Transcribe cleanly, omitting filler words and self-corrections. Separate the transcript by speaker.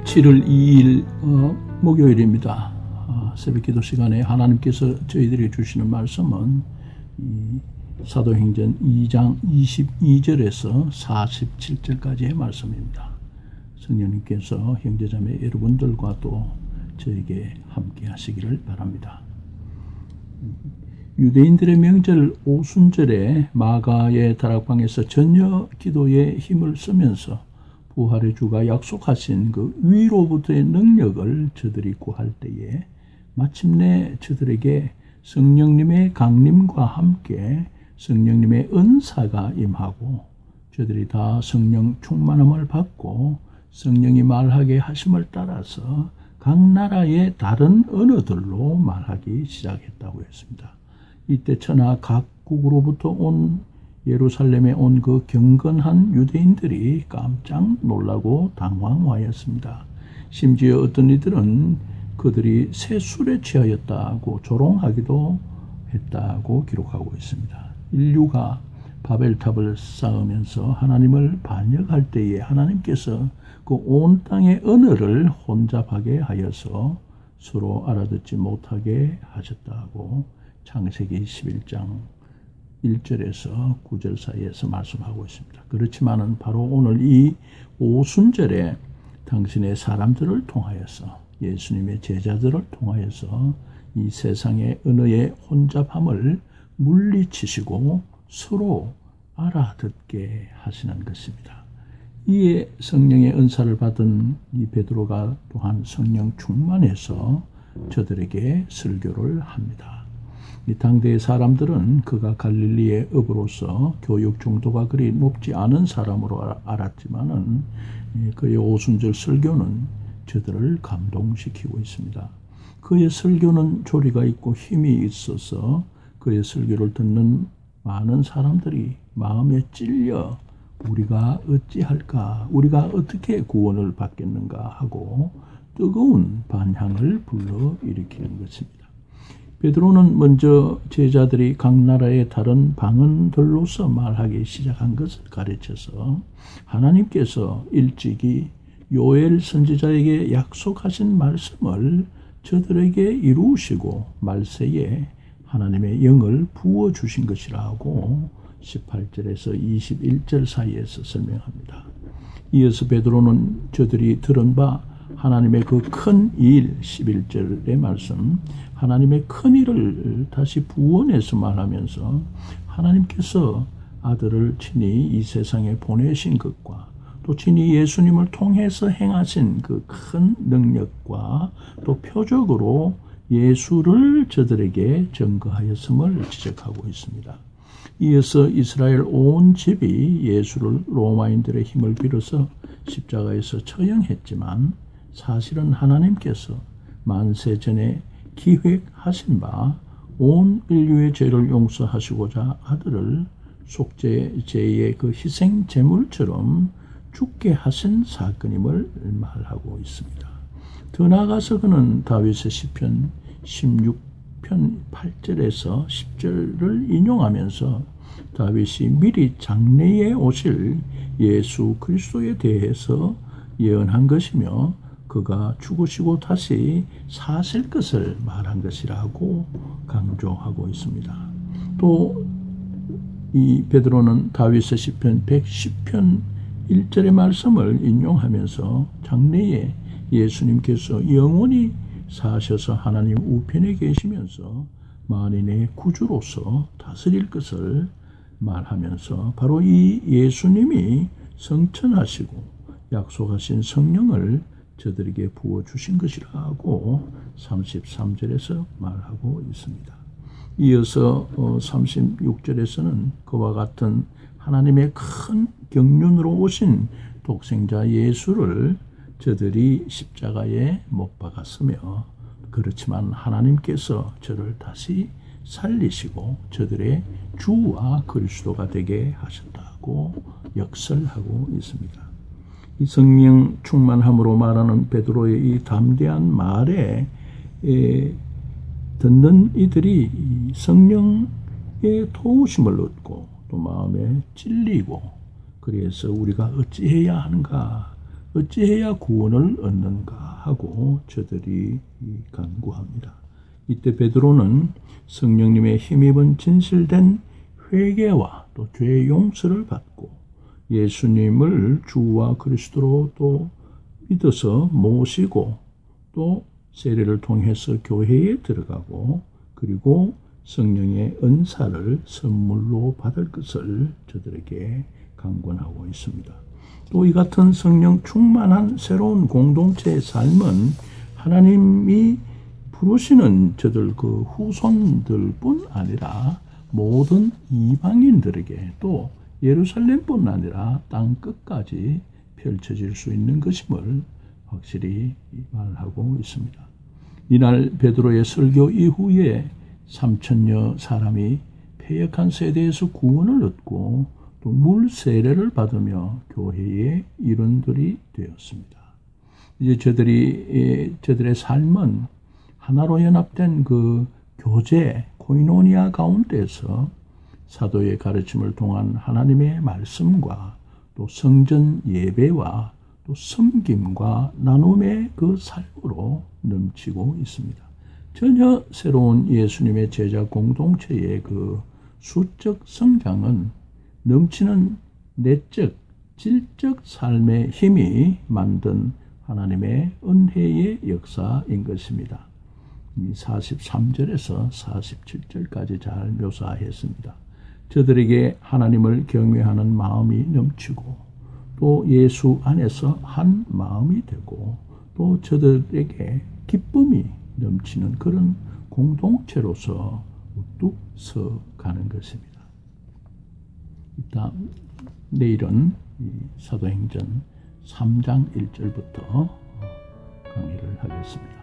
Speaker 1: 7월 2일 목요일입니다. 새벽기도 시간에 하나님께서 저희들이 주시는 말씀은 사도행전 2장 22절에서 47절까지의 말씀입니다. 성령님께서 형제자매 여러분들과도 저에게 함께 하시기를 바랍니다. 유대인들의 명절 오순절에 마가의 다락방에서 전혀 기도에 힘을 쓰면서 부활의 주가 약속하신 그 위로부터의 능력을 저들이 구할 때에 마침내 저들에게 성령님의 강림과 함께 성령님의 은사가 임하고 저들이 다 성령 충만함을 받고 성령이 말하게 하심을 따라서 각 나라의 다른 언어들로 말하기 시작했다고 했습니다. 이때 천하 각국으로부터 온 예루살렘에 온 그 경건한 유대인들이 깜짝 놀라고 당황하였습니다. 심지어 어떤 이들은 그들이 새 술에 취하였다고 조롱하기도 했다고 기록하고 있습니다. 인류가 바벨탑을 쌓으면서 하나님을 반역할 때에 하나님께서 그 온 땅의 언어를 혼잡하게 하여서 서로 알아듣지 못하게 하셨다고 창세기 11장 1절에서 9절 사이에서 말씀하고 있습니다. 그렇지만은 바로 오늘 이 오순절에 당신의 사람들을 통하여서 예수님의 제자들을 통하여서 이 세상의 언어의 혼잡함을 물리치시고 서로 알아듣게 하시는 것입니다. 이에 성령의 은사를 받은 이 베드로가 또한 성령 충만해서 저들에게 설교를 합니다. 이 당대의 사람들은 그가 갈릴리의 업으로서 교육 정도가 그리 높지 않은 사람으로 알았지만은 그의 오순절 설교는 저들을 감동시키고 있습니다. 그의 설교는 조리가 있고 힘이 있어서 그의 설교를 듣는 많은 사람들이 마음에 찔려 우리가 어찌할까, 우리가 어떻게 구원을 받겠는가 하고 뜨거운 반향을 불러일으키는 것입니다. 베드로는 먼저 제자들이 각 나라의 다른 방언들로서 말하기 시작한 것을 가르쳐서 하나님께서 일찍이 요엘 선지자에게 약속하신 말씀을 저들에게 이루시고 말세에 하나님의 영을 부어주신 것이라고 18절에서 21절 사이에서 설명합니다. 이어서 베드로는 저들이 들은 바 하나님의 그 큰 일, 11절의 말씀, 하나님의 큰 일을 다시 부언해서 말하면서 하나님께서 아들을 친히 이 세상에 보내신 것과 또 친히 예수님을 통해서 행하신 그 큰 능력과 또 표적으로 예수를 저들에게 증거하였음을 지적하고 있습니다. 이어서 이스라엘 온 집이 예수를 로마인들의 힘을 빌어서 십자가에서 처형했지만 사실은 하나님께서 만세 전에 기획하신 바 온 인류의 죄를 용서하시고자 아들을 속죄제의 그 희생 제물처럼 죽게 하신 사건임을 말하고 있습니다. 더 나아가서 그는 다윗의 시편 16편 8절에서 10절을 인용하면서 다윗이 미리 장래에 오실 예수 그리스도에 대해서 예언한 것이며 그가 죽으시고 다시 사실 것을 말한 것이라고 강조하고 있습니다. 또 이 베드로는 다윗의 시편 110편 1절의 말씀을 인용하면서 장래에 예수님께서 영원히 사셔서 하나님 우편에 계시면서 만인의 구주로서 다스릴 것을 말하면서 바로 이 예수님이 성천하시고 약속하신 성령을 저들에게 부어주신 것이라고 33절에서 말하고 있습니다. 이어서 36절에서는 그와 같은 하나님의 큰 경륜으로 오신 독생자 예수를 저들이 십자가에 못 박았으며 그렇지만 하나님께서 저를 다시 살리시고 저들의 주와 그리스도가 되게 하셨다고 역설하고 있습니다. 이 성령 충만함으로 말하는 베드로의 이 담대한 말에 듣는 이들이 성령의 도우심을 얻고 또 마음에 찔리고 그래서 우리가 어찌해야 하는가 어찌해야 구원을 얻는가 하고 저들이 간구합니다. 이때 베드로는 성령님의 힘입은 진실된 회개와 또 죄 용서를 받고 예수님을 주와 그리스도로 또 믿어서 모시고 또 세례를 통해서 교회에 들어가고 그리고 성령의 은사를 선물로 받을 것을 저들에게 강권하고 있습니다. 또 이 같은 성령 충만한 새로운 공동체의 삶은 하나님이 부르시는 저들 그 후손들뿐 아니라 모든 이방인들에게 또 예루살렘뿐 아니라 땅 끝까지 펼쳐질 수 있는 것임을 확실히 말하고 있습니다. 이날 베드로의 설교 이후에 3천여 사람이 패역한 세대에서 구원을 얻고 또 물 세례를 받으며 교회의 일원들이 되었습니다. 이제 저들의 삶은 하나로 연합된 그 교제 코이노니아 가운데서 사도의 가르침을 통한 하나님의 말씀과 또 성전 예배와 또 섬김과 나눔의 그 삶으로 넘치고 있습니다. 전혀 새로운 예수님의 제자 공동체의 그 수적 성장은 넘치는 내적, 질적 삶의 힘이 만든 하나님의 은혜의 역사인 것입니다. 43절에서 47절까지 잘 묘사했습니다. 저들에게 하나님을 경외하는 마음이 넘치고 또 예수 안에서 한 마음이 되고 또 저들에게 기쁨이 넘치는 그런 공동체로서 우뚝 서가는 것입니다. 일단 내일은 사도행전 3장 1절부터 강의를 하겠습니다.